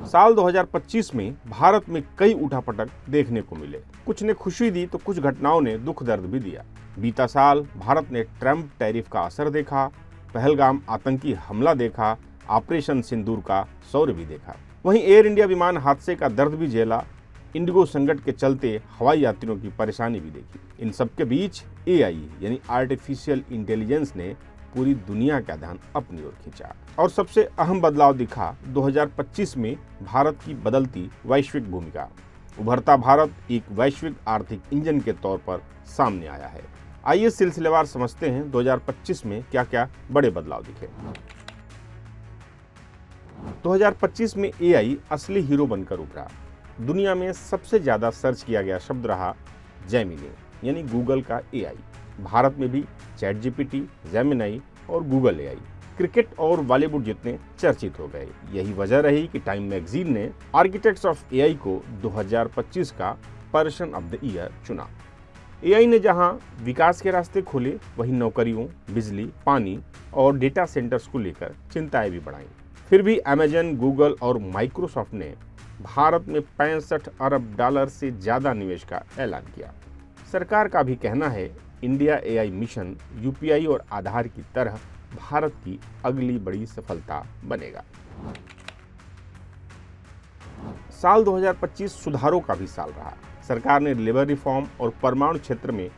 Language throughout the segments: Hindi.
साल 2025 में भारत में कई उठापटक देखने को मिले। कुछ ने खुशी दी तो कुछ घटनाओं ने दुख दर्द भी दिया। बीता साल भारत ने ट्रंप टैरिफ का असर देखा, पहलगाम आतंकी हमला देखा, ऑपरेशन सिंदूर का शौर्य भी देखा। वहीं एयर इंडिया विमान हादसे का दर्द भी झेला, इंडिगो संकट के चलते हवाई यात्रियों की परेशानी भी देखी। इन सबके बीच एआई यानी आर्टिफिशियल इंटेलिजेंस ने पूरी दुनिया का ध्यान अपनी ओर खींचा और सबसे अहम बदलाव दिखा 2025 में भारत की बदलती वैश्विक भूमिका। उभरता भारत एक वैश्विक आर्थिक इंजन के तौर पर सामने आया है। आइए सिलसिलेवार समझते हैं 2025 में क्या क्या बड़े बदलाव दिखे। 2025 में एआई असली हीरो बनकर उभरा। दुनिया में सबसे ज्यादा सर्च किया गया शब्द रहा जेमिनी यानी गूगल का एआई। भारत में भी चैट जीपीटी, जेमिनी और गूगल एआई क्रिकेट और बॉलीवुड जितने चर्चित हो गए। यही वजह रही कि टाइम मैगजीन ने आर्किटेक्ट्स ऑफ एआई को 2025 का पर्सन ऑफ द ईयर चुना। एआई ने जहां विकास के रास्ते खोले, वहीं नौकरियों, बिजली, पानी और डेटा सेंटर्स को लेकर चिंताएं भी बढ़ाई। फिर भी अमेजन, गूगल और माइक्रोसॉफ्ट ने भारत में 65 अरब डॉलर से ज्यादा निवेश का ऐलान किया। सरकार का भी कहना है इंडिया एआई मिशन यूपीआई और आधार की तरह भारत की अगली बड़ी सफलता बनेगा। साल 2025 सुधारों का भी साल रहा। सरकार ने लेबर रिफॉर्म और परमाणु क्षेत्र में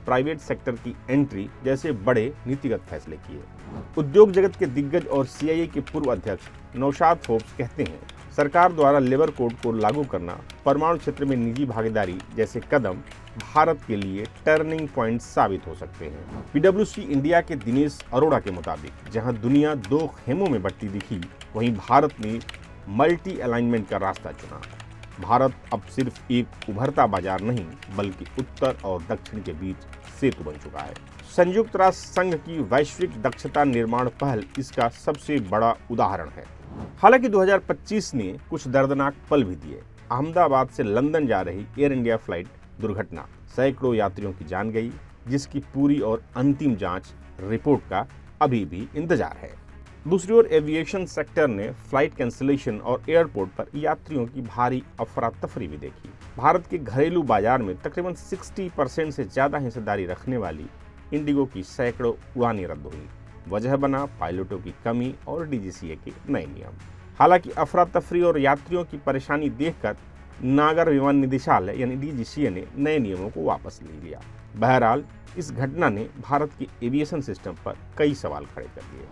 प्राइवेट सेक्टर की एंट्री जैसे बड़े नीतिगत फैसले किए। उद्योग जगत के दिग्गज और सीआईए के पूर्व अध्यक्ष नौशाद फोर्ब्स कहते हैं सरकार द्वारा लेबर कोड को लागू करना, परमाणु क्षेत्र में निजी भागीदारी जैसे कदम भारत के लिए टर्निंग पॉइंट साबित हो सकते हैं। पीडब्ल्यूसी इंडिया के दिनेश अरोड़ा के मुताबिक जहां दुनिया दो खेमों में बंटी दिखी, वहीं भारत ने मल्टी अलाइनमेंट का रास्ता चुना। भारत अब सिर्फ एक उभरता बाजार नहीं बल्कि उत्तर और दक्षिण के बीच सेतु बन चुका है। संयुक्त राष्ट्र संघ की वैश्विक दक्षता निर्माण पहल इसका सबसे बड़ा उदाहरण है। हालांकि 2025 ने कुछ दर्दनाक पल भी दिए। अहमदाबाद से लंदन जा रही एयर इंडिया फ्लाइट दुर्घटना, सैकड़ों यात्रियों की जान गई, जिसकी पूरी और अंतिम जांच रिपोर्ट का अभी भी इंतजार है। दूसरी ओर एविएशन सेक्टर ने फ्लाइट कैंसिलेशन और एयरपोर्ट पर यात्रियों की भारी अफरा तफरी भी देखी। भारत के घरेलू बाजार में तकरीबन 60% से ज्यादा हिस्सेदारी रखने वाली इंडिगो की सैकड़ों उड़ानें रद्द हुई। वजह बना पायलटों की कमी और डीजीसीए के नए नियम। हालांकि अफरा तफरी और यात्रियों की परेशानी देखकर नागर विमान निदेशालय यानी डीजीसीए ने नए नियमों को वापस ले लिया। बहरहाल इस घटना ने भारत के एविएशन सिस्टम पर कई सवाल खड़े कर दिए।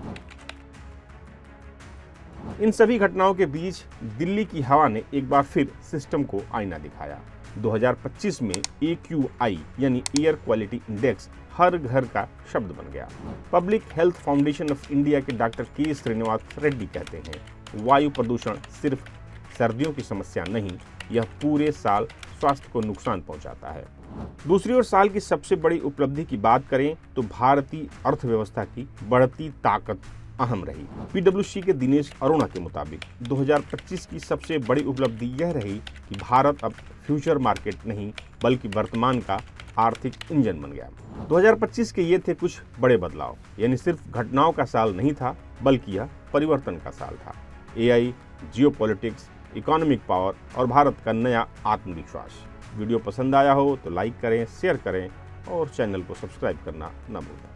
इन सभी घटनाओं के बीच दिल्ली की हवा ने एक बार फिर सिस्टम को आईना दिखाया। 2025 में AQI यानी एयर क्वालिटी इंडेक्स हर घर का शब्द बन गया। Public health foundation of India के डॉक्टर के श्रीनिवास रेड्डी कहते हैं वायु प्रदूषण सिर्फ सर्दियों की समस्या नहीं, यह पूरे साल स्वास्थ्य को नुकसान पहुंचाता है। दूसरी ओर साल की सबसे बड़ी उपलब्धि की बात करें तो भारतीय अर्थव्यवस्था की बढ़ती ताकत अहम रही। पीडब्ल्यूसी के दिनेश अरोड़ा के मुताबिक 2025 की सबसे बड़ी उपलब्धि यह रही कि भारत अब फ्यूचर मार्केट नहीं बल्कि वर्तमान का आर्थिक इंजन बन गया। 2025 के ये थे कुछ बड़े बदलाव, यानी सिर्फ घटनाओं का साल नहीं था बल्कि यह परिवर्तन का साल था। एआई, जियोपॉलिटिक्स, इकोनॉमिक पावर और भारत का नया आत्मविश्वास। वीडियो पसंद आया हो तो लाइक करें, शेयर करें और चैनल को सब्सक्राइब करना न भूलें।